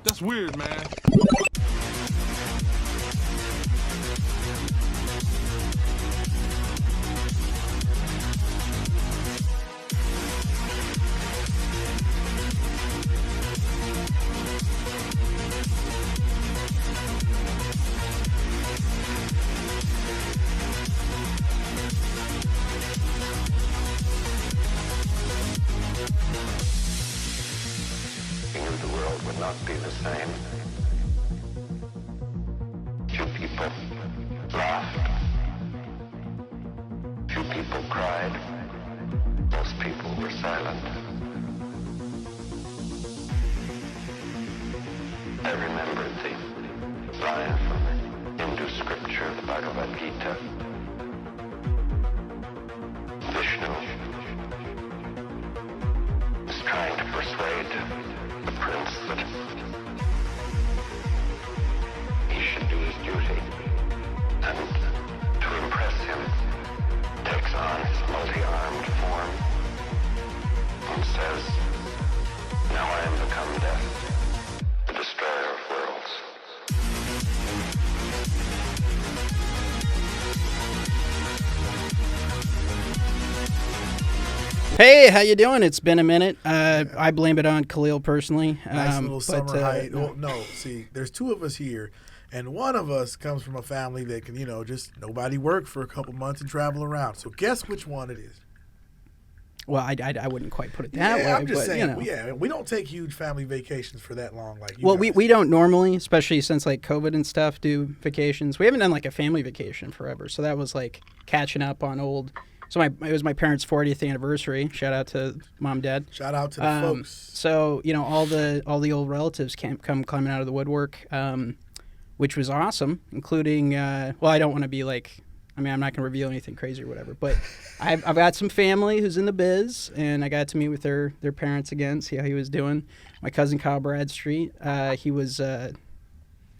That's weird, man. Would not be the same. Few people laughed. Few people cried. Most people were silent. I remembered the line from the Hindu scripture, the Bhagavad Gita. Vishnu is trying to persuade the prince that he should do his duty, and to impress him takes on his multi-armed form and says, "Now I am become death, the destroyer of worlds." Hey, how you doing? It's been a minute. I blame it on Kahlil personally. Nice little summer height. Well, no, see, there's two of us here, and one of us comes from a family that can, just nobody work for a couple months and travel around. So guess which one it is. Well, I wouldn't quite put it that way. I'm just but, saying, we don't take huge family vacations for that long. Like we don't normally, especially since like COVID and stuff, do vacations. We haven't done like a family vacation forever. So that was like catching up on old. So it was my parents' 40th anniversary. Shout out to mom and dad. Shout out to the folks. So all the old relatives come climbing out of the woodwork, which was awesome, including I don't want to be like, I'm not going to reveal anything crazy or whatever, but I've got some family who's in the biz, and I got to meet with their parents again, see how he was doing. My cousin Kyle Bradstreet, he was on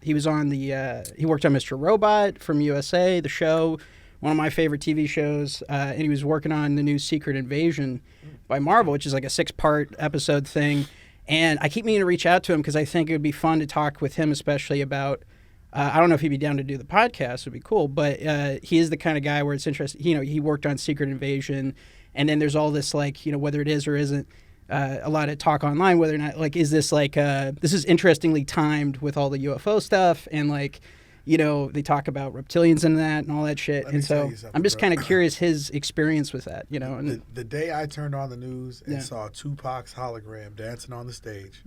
he worked on Mr. Robot from USA, the show. One of my favorite TV shows, and he was working on the new Secret Invasion by Marvel, which is like a 6-part episode thing. And I keep meaning to reach out to him because I think it would be fun to talk with him, especially about, I don't know if he'd be down to do the podcast, it would be cool, but he is the kind of guy where it's interesting. He worked on Secret Invasion, and then there's all this, like, whether it is or isn't, a lot of talk online, whether or not, like, is this like, this is interestingly timed with all the UFO stuff, and like, they talk about reptilians and that and all that shit. And so I'm just kind of curious his experience with that, And the day I turned on the news and saw Tupac's hologram dancing on the stage,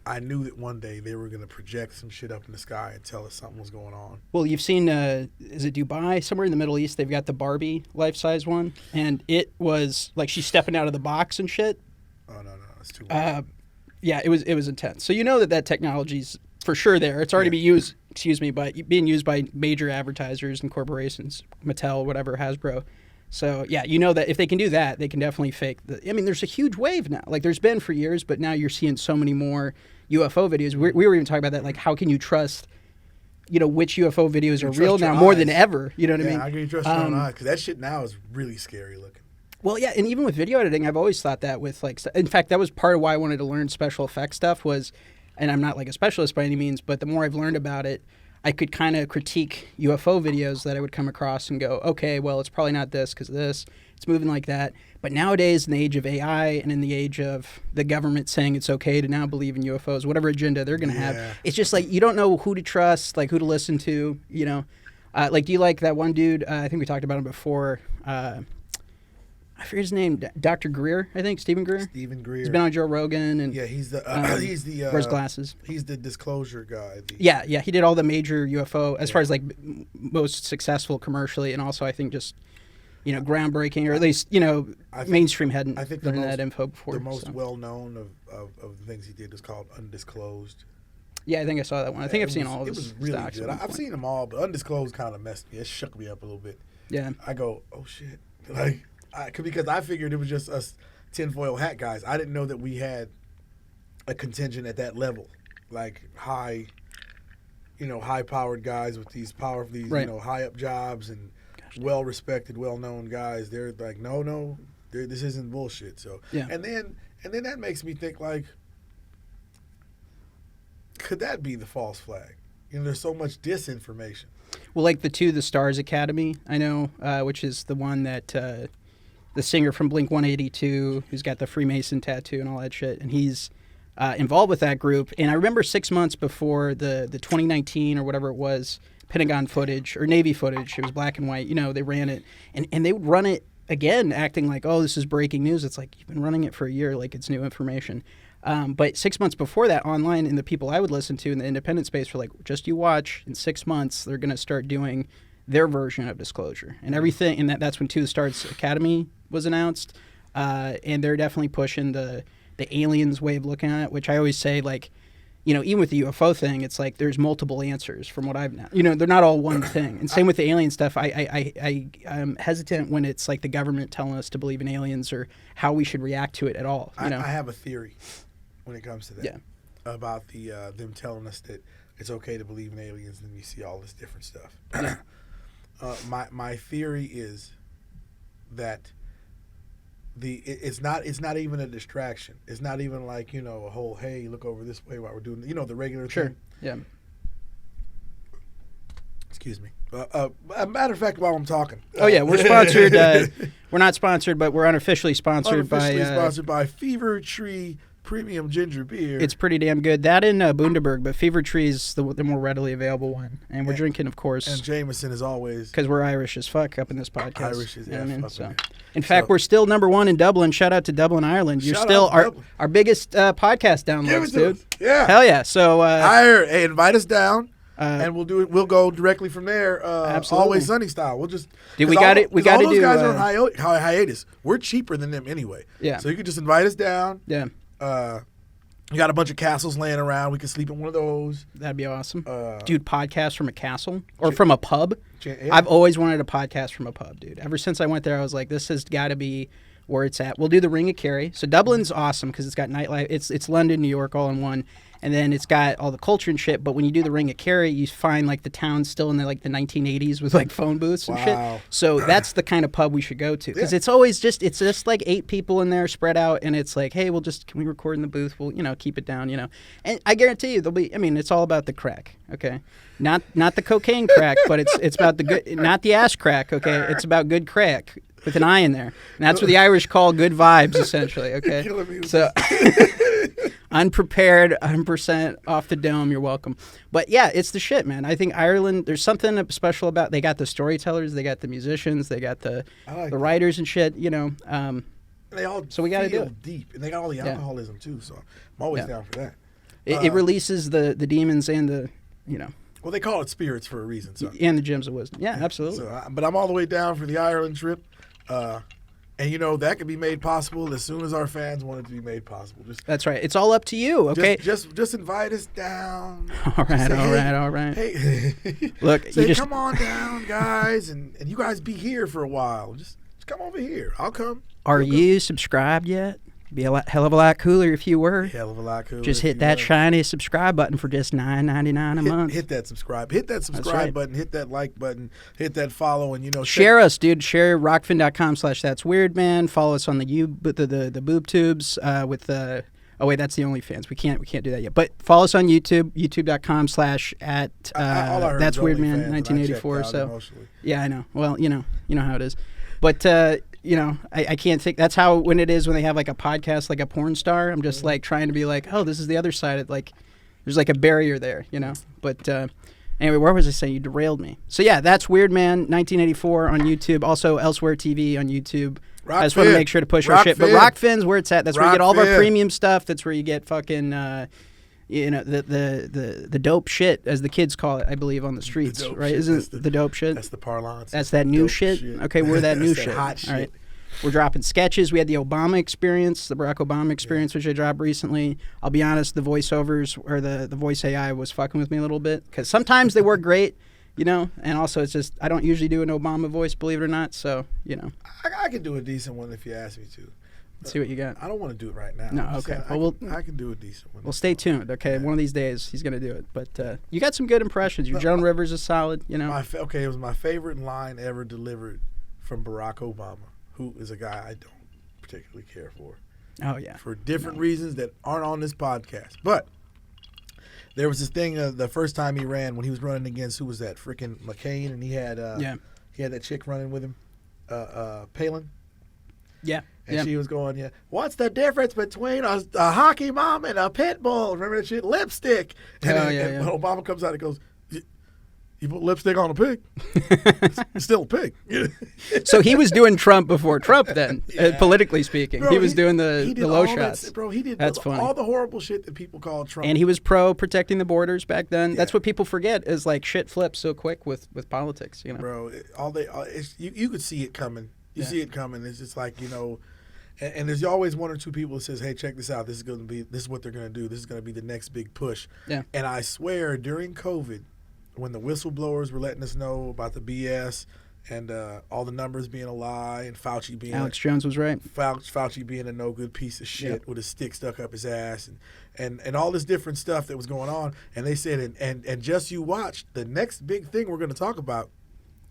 I knew that one day they were going to project some shit up in the sky and tell us something was going on. Well, you've seen, is it Dubai? Somewhere in the Middle East, they've got the Barbie life-size one. And it was like she's stepping out of the box and shit. Oh, no, it's too much. Yeah, it was intense. So that technology's for sure there. It's already being used by major advertisers and corporations, Mattel, whatever, Hasbro. So, that if they can do that, they can definitely fake there's a huge wave now. Like, there's been for years, but now you're seeing so many more UFO videos. We were even talking about that, like, how can you trust, which UFO videos are real now more than ever? You know what I mean? How can you trust your own eyes? Because that shit now is really scary looking. Well, yeah, and even with video editing, I've always thought that with, like, in fact, that was part of why I wanted to learn special effects stuff was, and I'm not like a specialist by any means, but the more I've learned about it, I could kind of critique UFO videos that I would come across and go, okay, well, it's probably not this because of this. It's moving like that. But nowadays, in the age of AI and in the age of the government saying it's okay to now believe in UFOs, whatever agenda they're going to have, it's just like you don't know who to trust, like who to listen to, Like, do you like that one dude? I think we talked about him before. I forget his name, Dr. Greer, I think, Stephen Greer. Stephen Greer. He's been on Joe Rogan. And he's the wears glasses. He's the disclosure guy. Yeah, he did all the major UFO, as far as, like, most successful commercially, and also, I think, just, groundbreaking, or at least, mainstream hadn't learned that info before. The most well-known of the things he did was called Undisclosed. Yeah, I think I saw that one. I think I've seen all of his stocks. It was really good. I've seen them all, but Undisclosed kind of messed me. It shook me up a little bit. Yeah. I go, oh, shit. Like... because I figured it was just us tinfoil hat guys. I didn't know that we had a contingent at that level, like high-powered guys with these high up jobs and well-respected, well-known guys. They're like, no, this isn't bullshit. So and then that makes me think, like, could that be the false flag? There's so much disinformation. Well, like the Stars Academy, I know, which is the one that the singer from Blink-182, who's got the Freemason tattoo and all that shit, and he's involved with that group. And I remember 6 months before the 2019 or whatever it was, Pentagon footage or Navy footage, it was black and white, they ran it, and they would run it again, acting like, oh, this is breaking news. It's like, you've been running it for a year, like it's new information. But 6 months before that, online, and the people I would listen to in the independent space were like, just you watch, in 6 months, they're going to start doing their version of disclosure. And everything, and that's when To the Stars Academy was announced. And they're definitely pushing the aliens way of looking at it, which I always say, like, even with the UFO thing, it's like there's multiple answers from what I've known. They're not all one thing. And same with the alien stuff. I'm hesitant when it's like the government telling us to believe in aliens or how we should react to it at all. I have a theory when it comes to that. Yeah. About them telling us that it's okay to believe in aliens, and then you see all this different stuff. Yeah. My theory is that it's not even a distraction. It's not even like, a whole, hey, look over this way while we're doing the regular thing. Yeah. Excuse me. A matter of fact, while I'm talking. Oh yeah, we're sponsored. We're not sponsored, but we're unofficially sponsored by Fever Tree Premium Ginger Beer. It's pretty damn good. That in Bundaberg, but Fever Tree is the more readily available one. And we're drinking, of course. And Jameson, as always. Because we're Irish as fuck up in this podcast. Irish as fuck. In fact, we're still #1 in Dublin. Shout out to Dublin, Ireland. You're still our biggest podcast downloads, dude. Yeah. Hell yeah. So hey, invite us down. And we'll do it. We'll go directly from there. Absolutely. Always Sunny style. We'll just. Dude, we got it. We got to do. Those guys are on hiatus. We're cheaper than them anyway. Yeah. So you can just invite us down. Yeah. You got a bunch of castles laying around. We can sleep in one of those. That'd be awesome. Dude, podcast from a castle or from a pub. I've always wanted a podcast from a pub, dude. Ever since I went there, I was like, this has got to be where it's at. We'll do the Ring of Kerry. So Dublin's awesome because it's got nightlife. It's London, New York, all in one. And then it's got all the culture and shit. But when you do the Ring of Kerry, you find like the town still in the 1980s with like phone booths and shit. So that's the kind of pub we should go to because it's always it's just like 8 people in there spread out, and it's like, hey, can we record in the booth? We'll keep it down, And I guarantee you there'll be. I mean, it's all about the crack, okay? Not the cocaine crack, but it's about the good, not the ass crack, okay? It's about good crack with an eye in there, and that's what the Irish call good vibes, essentially, okay? So. Unprepared, 100% off the dome, you're welcome. But yeah, it's the shit, man. I think Ireland, there's something special about, they got the storytellers, they got the musicians, they got the writers and shit, They all so we got to do it deep, and they got all the alcoholism too, so I'm always down for that. It releases the demons and the, Well, they call it spirits for a reason, so. And the gems of wisdom. Yeah, absolutely. So, but I'm all the way down for the Ireland trip. And that can be made possible as soon as our fans want it to be made possible. That's right. It's all up to you, okay? Just invite us down. All right. Hey, look, come on down, guys, and you guys be here for a while. Just come over here. I'll come. Are you subscribed yet? Be a hell of a lot cooler if you were. Hell of a lot cooler. Just hit that shiny subscribe button for just $9.99 a month. Hit that subscribe. Hit that subscribe button. Hit that like button. Hit that follow, and share us, dude. Share rockfin.com/thatsweirdman. Follow us on the boob tubes with the. Oh wait, that's the OnlyFans. We can't do that yet. But follow us on YouTube. YouTube.com/@thatsweirdman1984. So yeah, I know. Well, you know how it is. But I can't think. That's how when it is when they have like a podcast like a porn star. I'm just like trying to be like, oh, this is the other side. Of, like, there's like a barrier there, But anyway, where was I saying? You derailed me. So yeah, that's Weird Man 1984 on YouTube. Also Elsewhere TV on YouTube. I just want to make sure to push our shit. But Rockfin's where it's at. That's where you get all of our premium stuff. That's where you get fucking. The dope shit, as the kids call it, I believe, on the streets, right? Isn't the dope shit? That's the parlance. That's that new shit? Okay, we're that new shit. Hot shit. All right. We're dropping sketches. We had the Obama experience, the Barack Obama experience, which I dropped recently. I'll be honest, the voiceovers or the voice AI was fucking with me a little bit because sometimes they work great, and also it's just I don't usually do an Obama voice, believe it or not. So, I can do a decent one if you ask me to. Let's see what you got. I don't want to do it right now. No, okay. I can do a decent one. Well, stay tuned, okay? Yeah. One of these days, he's going to do it. But you got some good impressions. Your Joan Rivers is solid, it was my favorite line ever delivered from Barack Obama, who is a guy I don't particularly care for. Oh, yeah. For different reasons that aren't on this podcast. But There was this thing the first time he ran when he was running against who was that freaking McCain, and he had that chick running with him, Palin. Yeah. And she was going, yeah, what's the difference between a hockey mom and a pit bull? Remember that shit? Lipstick. And when Obama comes out and goes, you put lipstick on a pig? It's still a pig. So he was doing Trump before Trump then, politically speaking. Bro, he was doing the low shots. He did That's funny. All the horrible shit that people call Trump. And he was pro protecting the borders back then. Yeah. That's what people forget is like shit flips so quick with politics, you know? Bro, you could see it coming. You see it coming. It's just like, you know, and there's always one or two people that says, hey, check this out. This is what they're going to do. This is going to be the next big push. Yeah. And I swear during COVID, when the whistleblowers were letting us know about the BS and all the numbers being a lie and Fauci being Alex Jones was right. Fauci being a no good piece of shit with a stick stuck up his ass and all this different stuff that was going on. And they said, and just you watch, the next big thing we're going to talk about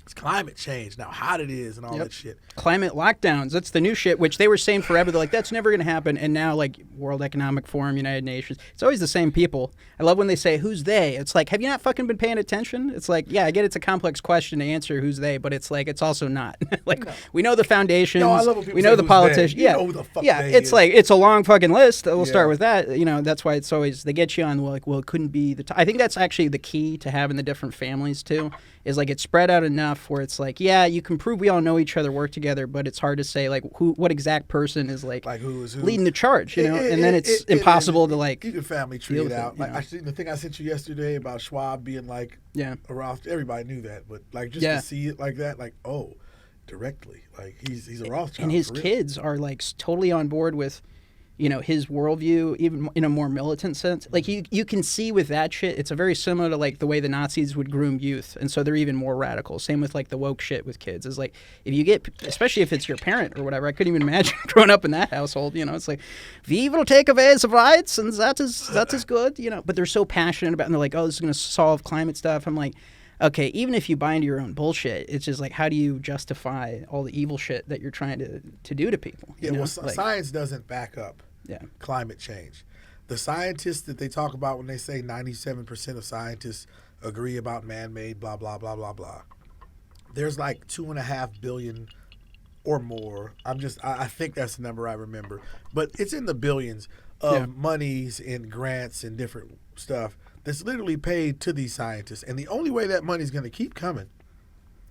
is climate change, now hot it is and all that shit. Climate lockdowns, that's the new shit, which they were saying forever. They're like, that's never going to happen. And now, like, World Economic Forum, United Nations, it's always the same people. I love when they say, who's they? It's like, have you not fucking been paying attention? It's like, yeah, I get it's a complex question to answer, who's they, but it's like, it's also not. We know the foundations. No, I love when people we know the politicians. Yeah, who the fuck they it's is. like, it's a long fucking list. We'll start with that. You know, that's why it's always, they get you on, like, well, it couldn't be the I think that's actually the key to having the different families, too, is like it's spread out enough where it's like, yeah, you can prove we all know each other, work together, but it's hard to say like what exact person is like who is who leading the charge, you know, and then it's impossible to like. You can family tree it out. Like the thing I sent you yesterday about Schwab being like, a Roth. Everybody knew that, but like just to see it like that, like directly, like he's a Rothschild. And his kids are like totally on board with, you know, his worldview, even in a more militant sense. Like you can see with that shit, it's a very similar to like the way the Nazis would groom youth, and so they're even more radical. Same with like the woke shit with kids. Is like if you get, especially if it's your parent or whatever. I couldn't even imagine growing up in that household. You know, it's like we will take away the rights, and that is good. You know, but they're so passionate about, it, and they're like, oh, this is going to solve climate stuff. I'm like, okay, even if you buy into your own bullshit, it's just like, how do you justify all the evil shit that you're trying to do to people? Yeah, well, science doesn't back up climate change. The scientists that they talk about when they say 97% of scientists agree about man-made, blah, blah, blah, blah, blah. There's like 2.5 billion or more. I think that's the number I remember. But it's in the billions of monies and grants and different stuff that's literally paid to these scientists. And the only way that money is going to keep coming,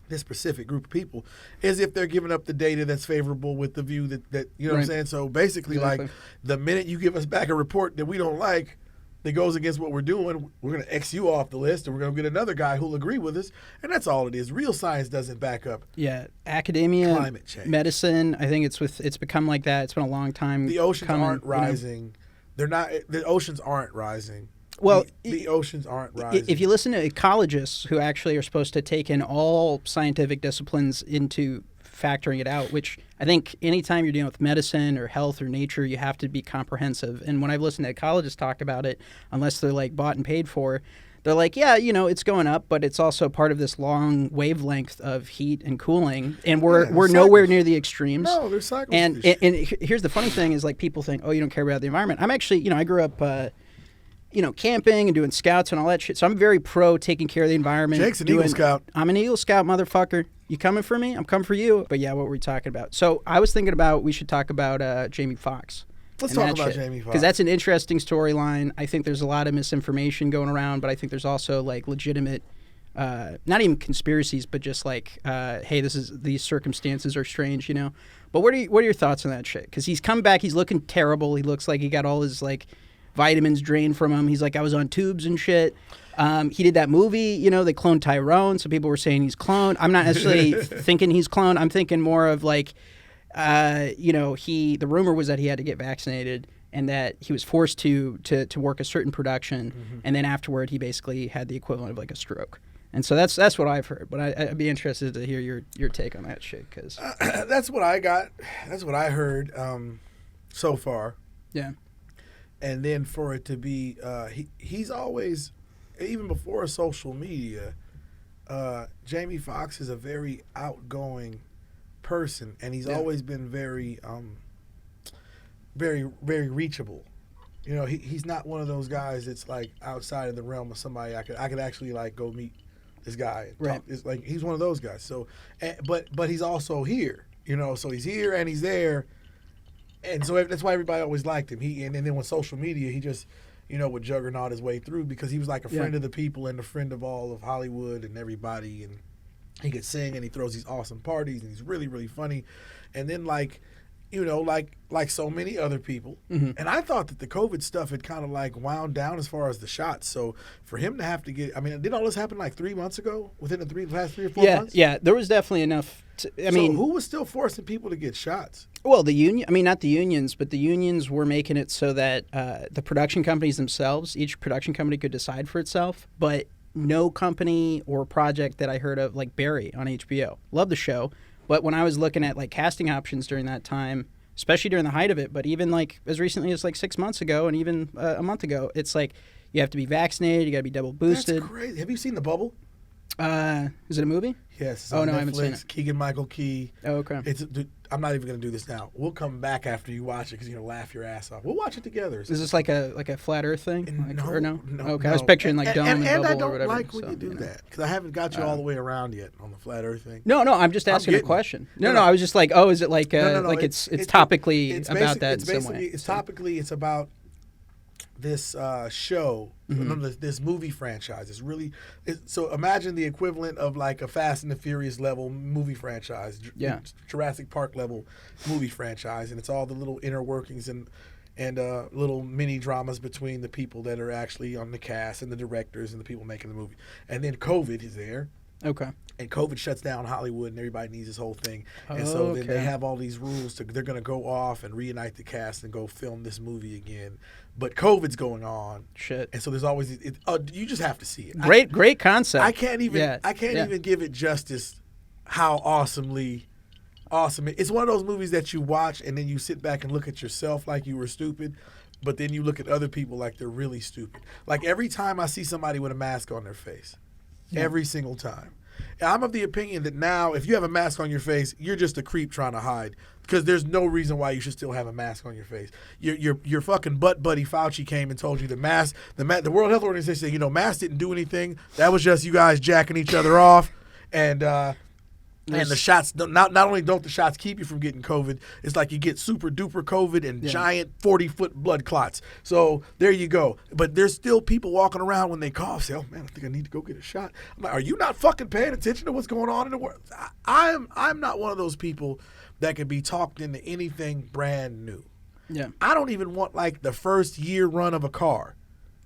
this specific group of people, is if they're giving up the data that's favorable with the view that you know what I'm saying? So basically, like, the minute you give us back a report that we don't like, that goes against what we're doing, we're going to X you off the list, and we're going to get another guy who'll agree with us. And that's all it is. Real science doesn't back up academia, climate change. Medicine, I think it's become like that. It's been a long time. The oceans aren't rising. They're not. The oceans aren't rising. Well, the oceans aren't rising. If you listen to ecologists who actually are supposed to take in all scientific disciplines into factoring it out, which I think anytime you're dealing with medicine or health or nature, you have to be comprehensive. And when I've listened to ecologists talk about it, unless they're like bought and paid for, they're like, yeah, you know, it's going up, but it's also part of this long wavelength of heat and cooling, and we're nowhere near the extremes. No, there's cycles. And here's the funny thing is, like, people think, oh, you don't care about the environment. I'm actually, you know, I grew up camping and doing scouts and all that shit. So I'm very pro taking care of the environment. Jake's an Eagle Scout. I'm an Eagle Scout, motherfucker. You coming for me? I'm coming for you. But yeah, what were we talking about? So I was thinking about we should talk about Jamie Foxx. Let's talk about Jamie Foxx. Because that's an interesting storyline. I think there's a lot of misinformation going around, but I think there's also like legitimate, not even conspiracies, but just like, hey, these circumstances are strange, you know? But what are your thoughts on that shit? Because he's come back, he's looking terrible. He looks like he got all his like vitamins drained from him. He's like, I was on tubes and shit. He did that movie, you know, they cloned Tyrone. So people were saying he's cloned. I'm not necessarily thinking he's cloned. I'm thinking more of like, you know, the rumor was that he had to get vaccinated and that he was forced to work a certain production. Mm-hmm. And then afterward, he basically had the equivalent of like a stroke. And so that's what I've heard. But I'd be interested to hear your take on that shit. Cause that's what I got. That's what I heard so far. Yeah. And then for it to be, he's always, even before social media, Jamie Foxx is a very outgoing person, and he's always been very, very, very reachable. You know, he's not one of those guys that's like outside of the realm of somebody I could actually like go meet this guy. And Right. talk. It's like he's one of those guys. So, but he's also here. You know, so he's here and he's there, and so that's why everybody always liked him. And then with social media, he just, you know, would juggernaut his way through because he was like a friend of the people and a friend of all of Hollywood and everybody, and he could sing and he throws these awesome parties and he's really, really funny. And then like, you know, like so many other people. Mm-hmm. And I thought that the COVID stuff had kind of like wound down as far as the shots. So for him to have to get, I mean, did all this happen like 3 months ago? Within the last 3 or 4 months? Yeah, there was definitely enough. I mean, who was still forcing people to get shots? well, the union. I mean, not the unions, but the unions were making it so that the production companies themselves, each production company could decide for itself. But no company or project that I heard of, like Barry on HBO, love the show. But when I was looking at like casting options during that time, especially during the height of it, but even like as recently as like 6 months ago and even a month ago, it's like you have to be vaccinated, you got to be double boosted. That's crazy. Have you seen The Bubble? Is it a movie? Yes. It's Oh, on no, Netflix. I haven't seen it. Keegan-Michael Key. Oh, okay. I'm not even going to do this now. We'll come back after you watch it because you're going to laugh your ass off. We'll watch it together. Is this like a flat Earth thing? Like, or no? Okay, I was no. picturing like dome and, and bubble I don't or whatever. like when so, you do know. that because I haven't got you all the way around yet on the flat Earth thing. No, I'm just asking a getting it. question. No, No, no. I was just like, oh, is it like No, like it's topically about that in some way? It's topically. It's about this show, this movie franchise. It's really so. Imagine the equivalent of like a Fast and the Furious level movie franchise, Jurassic Park level movie franchise, and it's all the little inner workings and little mini dramas between the people that are actually on the cast and the directors and the people making the movie. And then COVID is there. Okay. And COVID shuts down Hollywood, and everybody needs this whole thing. And so then they have all these rules. They're going to go off and reunite the cast and go film this movie again. But COVID's going on. Shit. And so there's always you just have to see it. Great concept. I can't even even give it justice how awesomely awesome it. It's one of those movies that you watch and then you sit back and look at yourself like you were stupid, but then you look at other people like they're really stupid. Like every time I see somebody with a mask on their face, every single time. I'm of the opinion that now, if you have a mask on your face, you're just a creep trying to hide because there's no reason why you should still have a mask on your face. Your fucking butt buddy Fauci came and told you the World Health Organization said, masks didn't do anything. That was just you guys jacking each other off, and the shots not only don't the shots keep you from getting COVID, it's like you get super duper COVID and giant 40-foot blood clots. So there you go. But there's still people walking around when they cough say, "Oh man, I think I need to go get a shot." I'm like, are you not fucking paying attention to what's going on in the world? I'm not one of those people that can be talked into anything brand new. Yeah. I don't even want like the first year run of a car.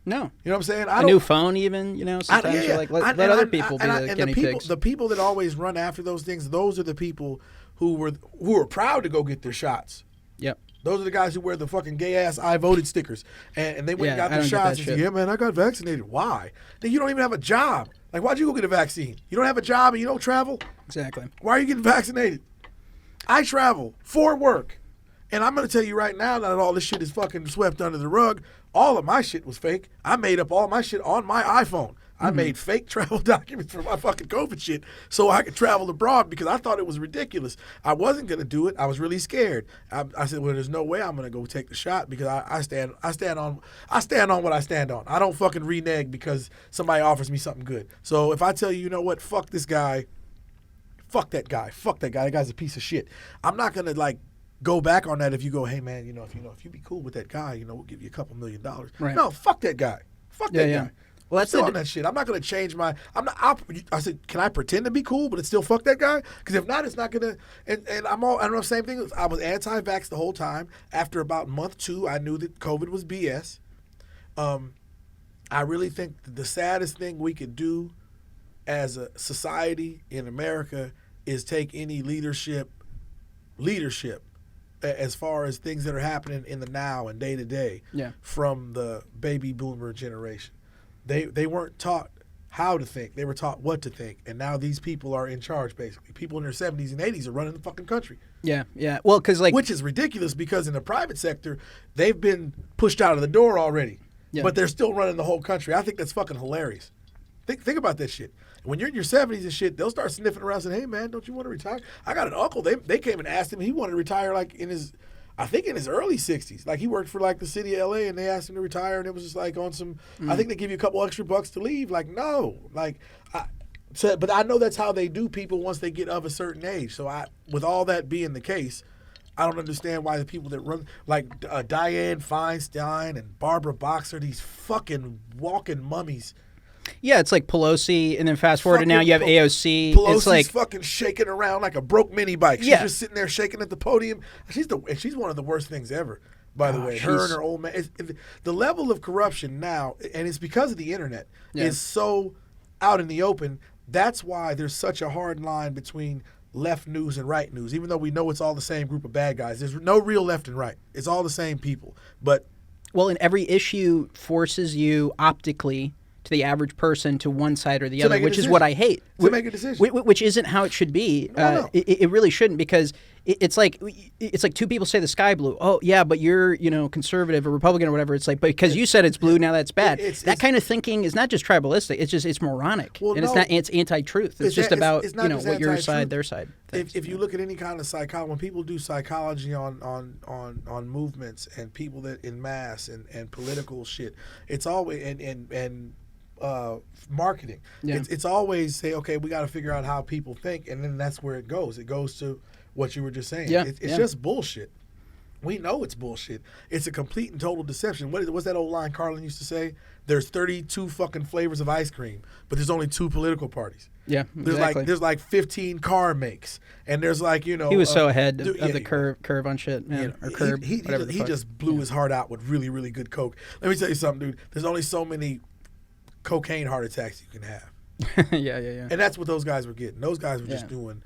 No. You know what I'm saying? A new phone even, sometimes you're like, let other people be the guinea pigs. The people that always run after those things, those are the people who were proud to go get their shots. Yep. Those are the guys who wear the fucking gay-ass I voted stickers. And they went and got their shots and said, yeah, man, I got vaccinated. Why? Then you don't even have a job. Like, why'd you go get a vaccine? You don't have a job and you don't travel? Exactly. Why are you getting vaccinated? I travel for work. And I'm going to tell you right now that all this shit is fucking swept under the rug. All of my shit was fake. I made up all my shit on my iPhone. I made fake travel documents for my fucking COVID shit so I could travel abroad because I thought it was ridiculous. I wasn't going to do it. I was really scared. I said, well, there's no way I'm going to go take the shot because I stand on what I stand on. I don't fucking renege because somebody offers me something good. So if I tell you, you know what, fuck this guy, fuck that guy, that guy's a piece of shit. I'm not going to like go back on that if you go, hey man, if you be cool with that guy, we'll give you a couple $1 million. Right. No, fuck that guy. Fuck that guy. Well, that's on that shit. I'm not going to change my. I said, can I pretend to be cool, but it's still fuck that guy? Because if not, it's not going to. And I don't know. Same thing. I was anti-vax the whole time. After about month 2, I knew that COVID was BS. I really think the saddest thing we could do as a society in America is take any leadership as far as things that are happening in the now and day to day from the baby boomer generation. They weren't taught how to think. They were taught what to think. And now these people are in charge, basically. People in their 70s and 80s are running the fucking country. Yeah. Well, because which is ridiculous because in the private sector, they've been pushed out of the door already. Yeah. But they're still running the whole country. I think that's fucking hilarious. Think about that shit. When you're in your 70s and shit, they'll start sniffing around saying, hey, man, don't you want to retire? I got an uncle. They came and asked him. He wanted to retire like in his, I think in his early 60s. Like he worked for like the city of LA and they asked him to retire and it was just like on some, I think they give you a couple extra bucks to leave. Like, no. Like, but I know that's how they do people once they get of a certain age. So with all that being the case, I don't understand why the people that run, like Dianne Feinstein and Barbara Boxer, these fucking walking mummies. Yeah, it's like Pelosi, and then fast forward to now you have AOC. Pelosi's it's like fucking shaking around like a broke mini bike. She's just sitting there shaking at the podium. She's one of the worst things ever, by the way. Her and her old man. The level of corruption now, and it's because of the internet, is so out in the open. That's why there's such a hard line between left news and right news, even though we know it's all the same group of bad guys. There's no real left and right. It's all the same people. But and every issue forces you optically to the average person to one side or the other, which is what I hate. To make a decision. Which isn't how it should be. No. It really shouldn't, because it's like two people say the sky blue. Oh, yeah, but you're conservative or Republican or whatever. It's like, but because you said it's blue, now that's bad. That kind of thinking is not just tribalistic. It's moronic. It's anti-truth. It's just about what your side, their side. If you look at any kind of psychology, when people do psychology on movements and people that in mass and political shit, it's always and marketing. Yeah. It's always say, okay, we got to figure out how people think, and then that's where it goes. It goes to what you were just saying. Yeah. It's just bullshit. We know it's bullshit. It's a complete and total deception. What's that old line Carlin used to say? There's 32 fucking flavors of ice cream, but there's only 2 political parties. Yeah, exactly. There's like 15 car makes, and there's like he was so ahead of the curve on shit, man, or curb. He just blew his heart out with really, really good coke. Let me tell you something, dude. There's only so many cocaine heart attacks you can have. Yeah. And that's what those guys were getting. Those guys were just doing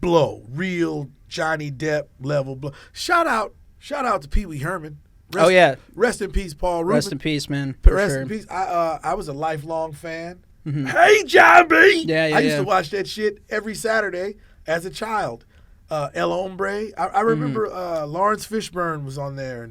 real Johnny Depp level blow. Shout out to Pee Wee Herman. Rest in peace, Paul Rubin. Rest in peace, man. Rest in peace. I was a lifelong fan. Mm-hmm. Hey, John B. I used to watch that shit every Saturday as a child. El Hombre. I remember Lawrence Fishburne was on there,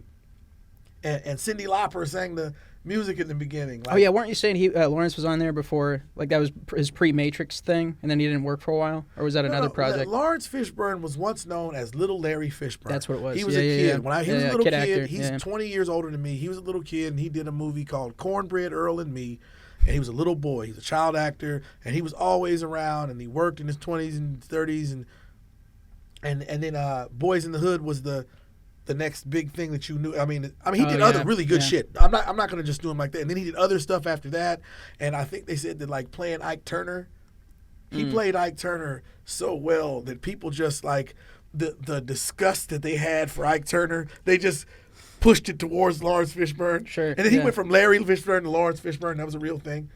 and Cyndi Lauper sang the music in the beginning. Like, weren't you saying Lawrence was on there before? Like that was his pre-Matrix thing, and then he didn't work for a while, or was that another project? Lawrence Fishburne was once known as Little Larry Fishburne. That's what it was. He was a kid. When he was a little kid, actor. He's 20 years older than me. He was a little kid, and he did a movie called Cornbread Earl and Me. And he was a little boy. He was a child actor, and he was always around. And he worked in his 20s and 30s, and then Boys in the Hood was the next big thing that you knew. I mean, he did other really good shit. I'm not gonna just do him like that. And then he did other stuff after that. And I think they said that like playing Ike Turner, he played Ike Turner so well that people just like the disgust that they had for Ike Turner, they just pushed it towards Lawrence Fishburne. Sure. And then he went from Larry Fishburne to Lawrence Fishburne. That was a real thing.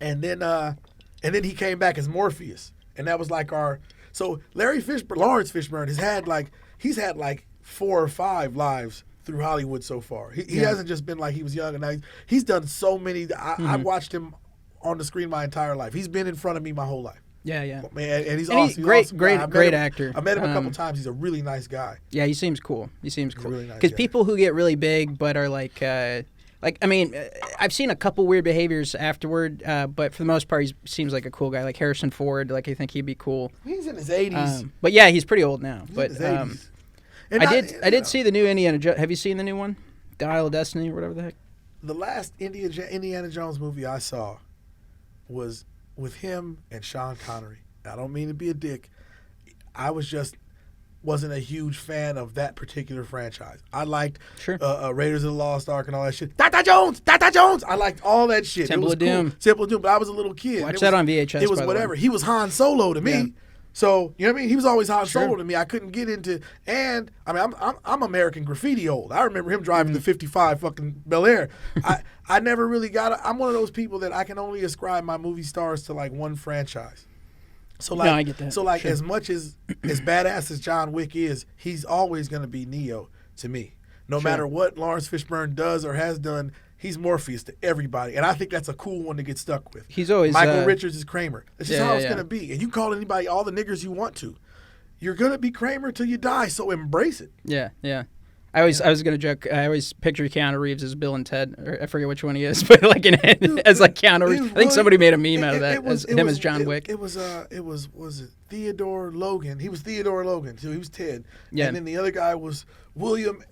And then he came back as Morpheus. And that was like so Lawrence Fishburne he's had like 4 or 5 lives through Hollywood so far. He hasn't just been like he was young and now he's done so many. I've watched him on the screen my entire life. He's been in front of me my whole life. Yeah. Man, and he's awesome. He's great actor. I met him a couple times. He's a really nice guy. Yeah, he seems cool. He's a really nice guy. Because people who get really big but are I've seen a couple weird behaviors afterward, but for the most part, he seems like a cool guy. Like Harrison Ford, I think he'd be cool. He's in his 80s. But yeah, he's pretty old now. He's in his 80s. I did see the new Indiana Jones. Have you seen the new one? Dial of Destiny or whatever the heck? The last Indiana Jones movie I saw was with him and Sean Connery. I don't mean to be a dick. I wasn't a huge fan of that particular franchise. I liked Raiders of the Lost Ark and all that shit. Dr. Jones! I liked all that shit. Temple of Doom. But I was a little kid. Watch that on VHS. It was whatever. He was Han Solo to me. Yeah. So, you know what I mean? He was always Han Solo to me. I couldn't get into, and I mean, I'm American Graffiti old. I remember him driving the 55 fucking Bel Air. I never really I'm one of those people that I can only ascribe my movie stars to like one franchise. So like, no, I get that. So like, as much as badass as John Wick is, he's always going to be Neo to me. No matter what Lawrence Fishburne does or has done, he's Morpheus to everybody, and I think that's a cool one to get stuck with. He's always Michael Richards is Kramer. That's just how it's going to be, and you can call anybody all the niggers you want to. You're going to be Kramer till you die, so embrace it. Yeah. I was gonna joke. I always picture Keanu Reeves as Bill and Ted, or I forget which one he is, but like as like Keanu Reeves. I think somebody made a meme out of that as John Wick. Was it Theodore Logan? He was Theodore Logan, so he was Ted. Yeah. And then the other guy was William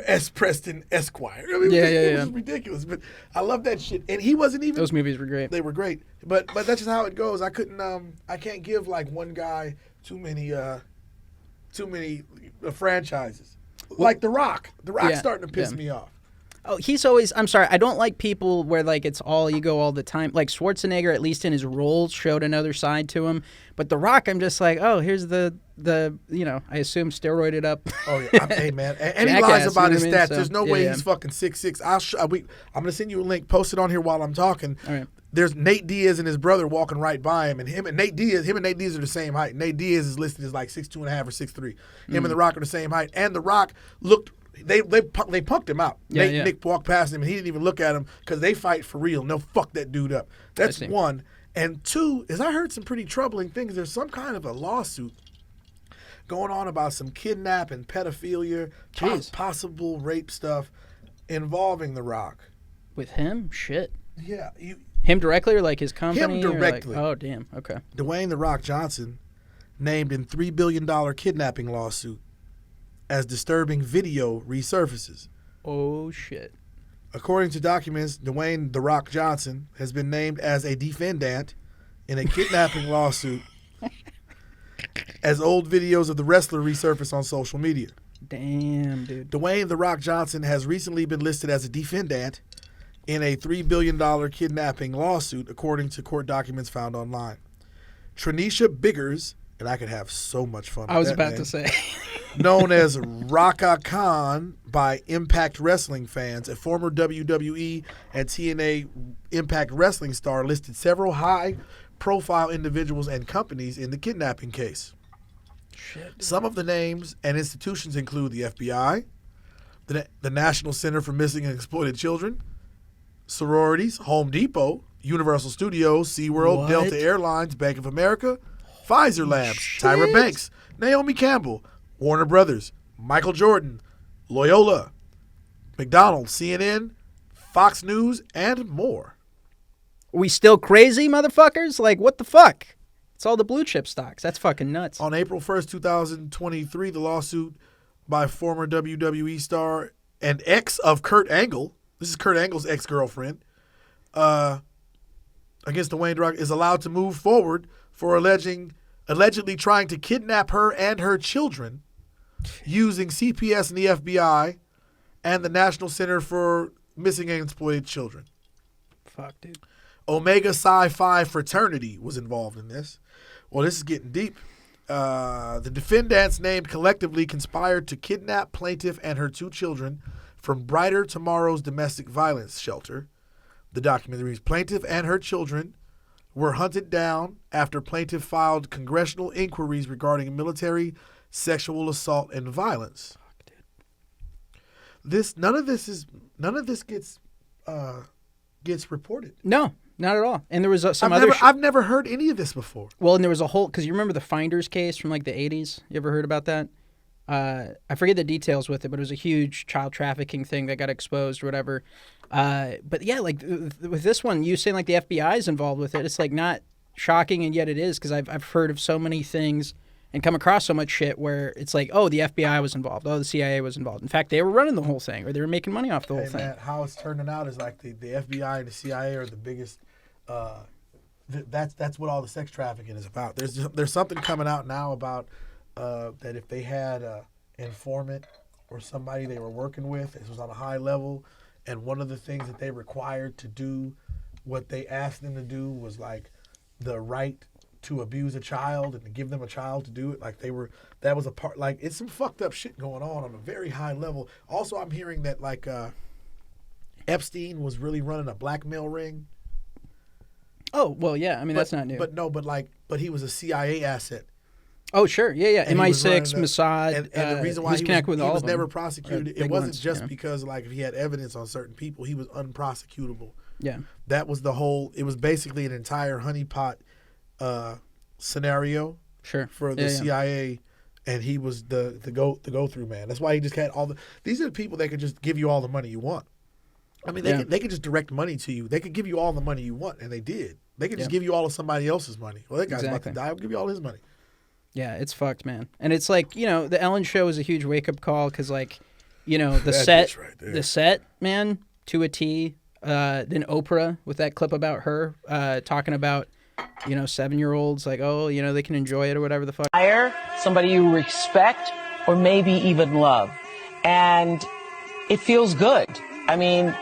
S. Preston Esquire. I mean, it was ridiculous, but I love that shit. And he wasn't even. Those movies were great. They were great, but that's just how it goes. I can't give like one guy too many franchises. Like The Rock. The Rock's starting to piss me off. Oh, he's always. I'm sorry. I don't like people where like it's all ego all the time. Like Schwarzenegger, at least in his roles, showed another side to him. But The Rock, I'm just like, oh, here's the I assume steroided up. Oh yeah, hey man, and he lies about his stats. So, there's no way he's fucking 6'6". I'm gonna send you a link. Post it on here while I'm talking. All right. There's Nate Diaz and his brother walking right by him, and him and Nate Diaz are the same height. Nate Diaz is listed as like 6'2.5" or 6'3". Him and The Rock are the same height, and The Rock looked. They punked him out. Nick walked past him and he didn't even look at him because they fight for real. No, fuck that dude up. That's one. And two is I heard some pretty troubling things. There's some kind of a lawsuit going on about some kidnapping, pedophilia, possible rape stuff involving The Rock. With him? Shit. Yeah. Him directly or like his company? Him directly. Oh, damn. Okay. Dwayne "The Rock" Johnson named in $3 billion kidnapping lawsuit as disturbing video resurfaces. Oh, shit. According to documents, Dwayne "The Rock" Johnson has been named as a defendant in a kidnapping lawsuit as old videos of the wrestler resurface on social media. Damn, dude. Dwayne "The Rock" Johnson has recently been listed as a defendant in a $3 billion kidnapping lawsuut, according to court documents found online. Tranisha Biggers, and I could have so much fun with that I was about name, to say. known as Raka Khan by Impact Wrestling fans, a former WWE and TNA Impact Wrestling star, listed several high-profile individuals and companies in the kidnapping case. Shit. Some of the names and institutions include the FBI, the National Center for Missing and Exploited Children, sororities, Home Depot, Universal Studios, SeaWorld, Delta Airlines, Bank of America, Pfizer Labs, Tyra Banks, Naomi Campbell, Warner Brothers, Michael Jordan, Loyola, McDonald's, CNN, Fox News, and more. We still crazy, motherfuckers? Like, what the fuck? It's all the blue chip stocks. That's fucking nuts. On April 1st, 2023, the lawsuit by former WWE star and ex of Kurt Angle, this is Kurt Angle's ex-girlfriend, against Dwayne "The Rock" is allowed to move forward for allegedly trying to kidnap her and her children using CPS and the FBI and the National Center for Missing and Exploited Children. Fuck, dude. Omega Psi Phi fraternity was involved in this. Well, this is getting deep. The defendants named collectively conspired to kidnap plaintiff and her two children from Brighter Tomorrow's domestic violence shelter. The document reads, plaintiff and her children were hunted down after plaintiff filed congressional inquiries regarding military sexual assault and violence. Fuck, dude. None of this gets reported. No, not at all. And there was I've never heard any of this before. Well, and there was a whole, because you remember the Finders case from like the 80s? You ever heard about that? I forget the details with it, but it was a huge child trafficking thing that got exposed or whatever. But yeah, like with this one, you saying like the FBI is involved with it, it's like not shocking, and yet it is, because I've heard of so many things and come across so much shit where it's like, oh, the FBI was involved, oh, the CIA was involved. In fact, they were running the whole thing, or they were making money off the whole thing. Matt, how it's turning out is like the FBI and the CIA are the biggest. That's what all the sex trafficking is about. There's something coming out now about that if they had an informant or somebody they were working with, this was on a high level, and one of the things that they required to do what they asked them to do was like the right to abuse a child and to give them a child to do it. Like that was a part, like it's some fucked up shit going on a very high level. Also, I'm hearing that like Epstein was really running a blackmail ring. Oh, well, yeah. I mean, that's not new. But he was a CIA asset. Oh, sure. Yeah. And MI6, Mossad. And the reason why he was never prosecuted, it wasn't just because like if he had evidence on certain people, he was unprosecutable. Yeah. That was it was basically an entire honeypot scenario. Sure. For the CIA and he was the go through man. That's why he just had all the. These are the people that could just give you all the money you want. I mean, they could just direct money to you. They could give you all the money you want, and they did. They could just give you all of somebody else's money. Well, that guy's about to die. I'll give you all his money. Yeah, it's fucked, man. And it's like, the Ellen show is a huge wake up call because, like, the That set, bitch right there. the set, man, to a T. Then Oprah with that clip about her talking about, 7-year-olds, like, oh, they can enjoy it or whatever the fuck. Hire somebody you respect or maybe even love. And it feels good. I mean,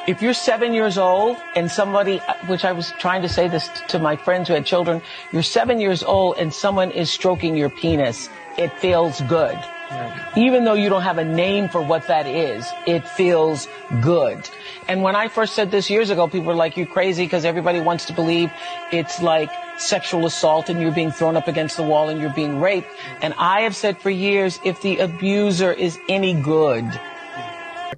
if you're 7 years old and somebody, which I was trying to say this to my friends who had children, you're 7 years old and someone is stroking your penis, it feels good. Right. Even though you don't have a name for what that is, it feels good. And when I first said this years ago, people were like, you're crazy because everybody wants to believe it's like sexual assault and you're being thrown up against the wall and you're being raped. And I have said for years, if the abuser is any good,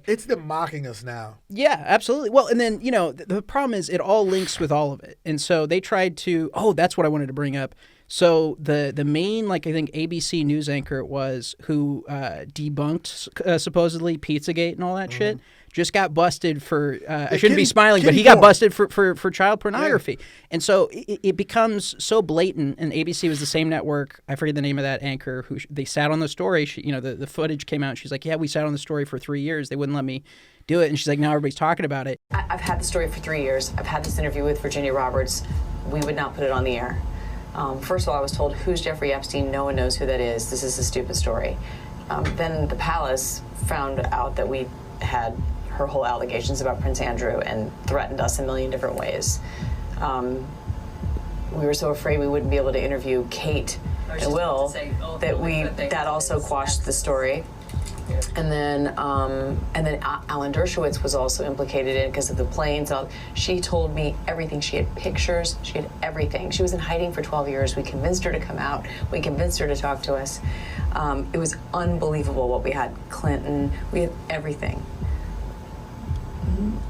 it's them mocking us now. Yeah, absolutely. Well, and then, the problem is it all links with all of it. And so they tried to, that's what I wanted to bring up. So the main, I think ABC news anchor it was who debunked supposedly Pizzagate and all that shit just got busted for, I shouldn't be smiling, but he got busted for child pornography. Yeah. And so it becomes so blatant, and ABC was the same network. I forget the name of that anchor who they sat on the story. She, the footage came out and she's like, yeah, we sat on the story for 3 years. They wouldn't let me do it. And she's like, now everybody's talking about it. I've had the story for 3 years. I've had this interview with Virginia Roberts. We would not put it on the air. First of all, I was told, who's Jeffrey Epstein? No one knows who that is. This is a stupid story. Then the palace found out that we had her whole allegations about Prince Andrew and threatened us a million different ways. We were so afraid we wouldn't be able to interview Kate and Will that also quashed the story. And then Alan Dershowitz was also implicated in it because of the planes. She told me everything. She had pictures. She had everything. She was in hiding for 12 years. We convinced her to come out. We convinced her to talk to us. It was unbelievable what we had. Clinton. We had everything.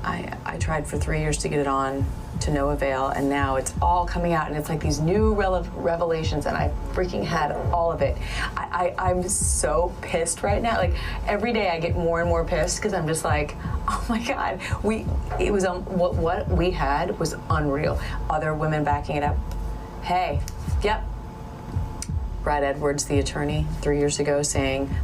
I tried for 3 years to get it on, to no avail, and now it's all coming out, and it's like these new revelations, and I freaking had all of it. I'm so pissed right now. Like, every day I get more and more pissed because I'm just like, oh my God, what we had was unreal. Other women backing it up. Hey, yep. Brad Edwards, the attorney, 3 years ago, saying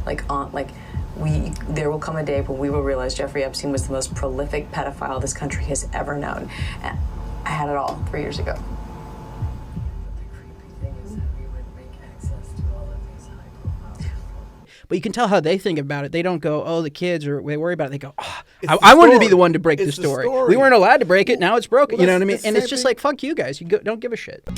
there will come a day when we will realize Jeffrey Epstein was the most prolific pedophile this country has ever known. And I had it all 3 years ago. The creepy thing is that we would make access to all of these high profile. But you can tell how they think about it. They don't go, oh, the kids, or they worry about it. They go, oh, I wanted to be the one to break the story. We weren't allowed to break it. Now it's broken. You know what I mean? And it's just like, fuck you guys. You don't give a shit.